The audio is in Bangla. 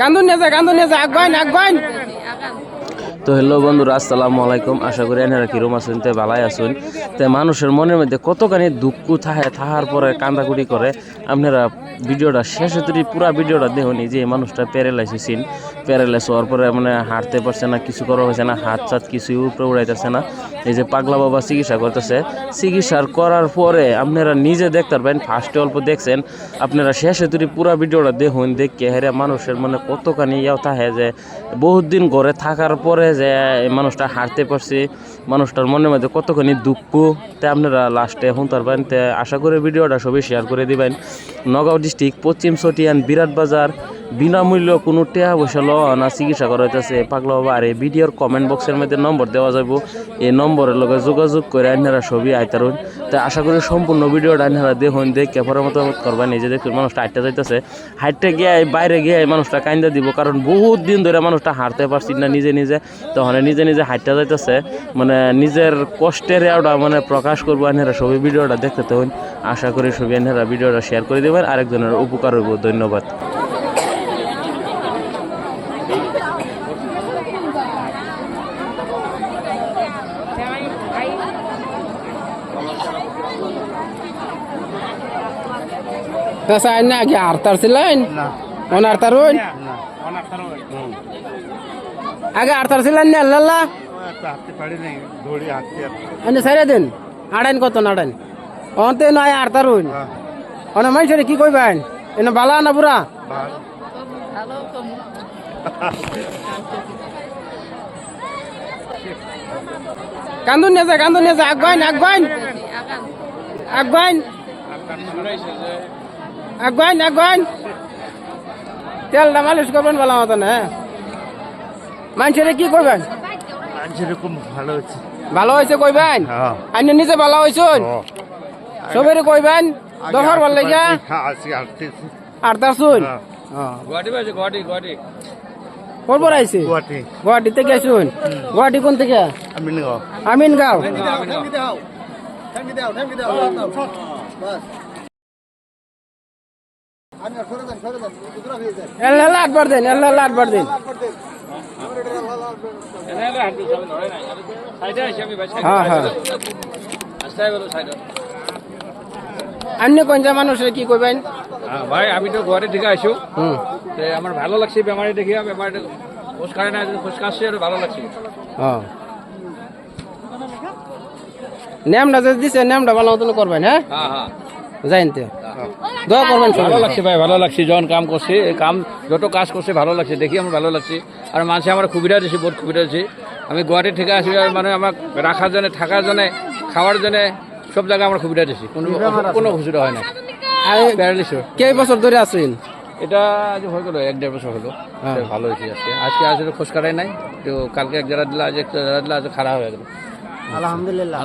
কান্দুন আগান তো হ্যালো বন্ধুরা, আসসালামু আলাইকুম। আশা করি এনারা কিরম আছেন, তে ভালাই আছেন। তে মানুষের মনের মধ্যে কতখানি দুঃখ থাকার পরে কান্দাকুটি করে। আপনারা ভিডিওটা শেষে তুই পুরা ভিডিওটা দেখুন। যে এই মানুষটা প্যারালাইস হওয়ার পরে মানে হাঁটতে পারছে না, কিছু করা হয়েছে না, হাত চাত কিছুই উপরে উড়াইতেছে না। এই যে পাগলা বাবা চিকিৎসা করতেছে, চিকিৎসা করার পরে আপনারা নিজে দেখতে পারবেন। ফার্স্টে অল্প দেখছেন, আপনারা শেষে তুই পুরা ভিডিওটা দেখুন। দেখে হেরে মানুষের মানে কতখানি ইয়াও থাকে যে বহুত দিন ঘরে থাকার পরে যে মানুষটা হারতে পারছি, মানুষটার মনের মধ্যে কতখানি দুঃখ। তে আপনারা লাস্টে শুনতে পারবেন। তে আশা করি ভিডিওটা সবাই শেয়ার করে দিবেন। নগাঁও ডিস্ট্রিক্ট পশ্চিম চটিয়ান বিরাট বাজার, বিনামূল্য কোনো টাকা পয়সা লওয়া না চিকিৎসা করা হইতেছে পাগলা বাবা। আর এই ভিডিওর কমেন্ট বক্সের মধ্যে নম্বর দেওয়া যাব, এই নম্বরের লগে যোগাযোগ করে আপনারা ছবি আইতারুন। তাই আশা করি সম্পূর্ণ ভিডিওটা আপনারা দেখুন, দেখে মতামত করবেন। এই যে দেখুন মানুষটা হাঁটতে যাইতেছে, হাঁটতে গিয়ে বাইরে গিয়ে মানুষটা কান্দা দিব, কারণ বহুত দিন ধরে মানুষটা হাঁটতে পারছি না নিজে তখন নিজে হাঁটতে যাইতেছে। মানে নিজের কষ্টের ওটা মানে প্রকাশ করবো। আপনারা সবই ভিডিওটা দেখতে থাকুন। আশা করি সবই আপনারা ভিডিওটা শেয়ার করে দেবেন, আরেকজনের উপকার হইব। ধন্যবাদ। না আগে আর্তার ছিলেন অনার্তারুন আগে আর্তার ছিলেন না আল্লাহ সাইরা দিন আড়াইন কত নাড়াইন অন্তে নয় আর্তারুন অনেক মানুষের কি কইবেন এনে বালা না পুরা কান্দুন আগান তেলটা মালিশ করবেন ভালো মতন। হ্যাঁ, মানুষের কি করবেন? ভালো হয়েছে কইবেন, আপনি নিজে ভালো হয়েছেন, সবাই কইবেন দফার ভাল লাগিয়া আর্তার শুন কবর আইছে গুয়াহাটিতে গেছুন। গুয়াহাটি কোন থেকে? আমিনগাঁও। আটবার দিন আপনি কোনটা মানুষের কি করবেন? ভাই আমি তো ঘরে থেকে আসো, আমার ভালো লাগছে বেমারি দেখিয়া। বেমারি খোঁজ কাটে না, খোঁজ কাটছে আর ভালো লাগছে। নেমটা যদি দিছে নেমটা ভালো মতন করবেন। হ্যাঁ জানতে দোয়া করবেন। ভালো লাগছে ভাই, ভালো লাগছে। যখন কাম করছে, কাম যত কাজ করছে ভালো লাগছে, দেখি আমার ভালো লাগছে। আর মানুষে আমার সুবিধা দিয়েছে, বহুত সুবিধা দিয়েছে। আমি গুয়াহাটি থেকে আসি, মানে আমার রাখার জন্য, থাকার জন্য, খাওয়ার জন্য সব জায়গায় আমার সুবিধা দিয়েছে, কোনো অসুবিধা হয় না। কে বছর ধরে আছেন? এটা আজ হয়ে গেল 1-1.5 বছর হলো। ভালো হয়েছে। আজকে আসলে খোঁজ কাটাই নাই তো, কালকে এক জায়গা দিলা, আজ এক জায়গা দিলা, আজ খারাপ হয়ে গেল। আলহামদুলিল্লাহ।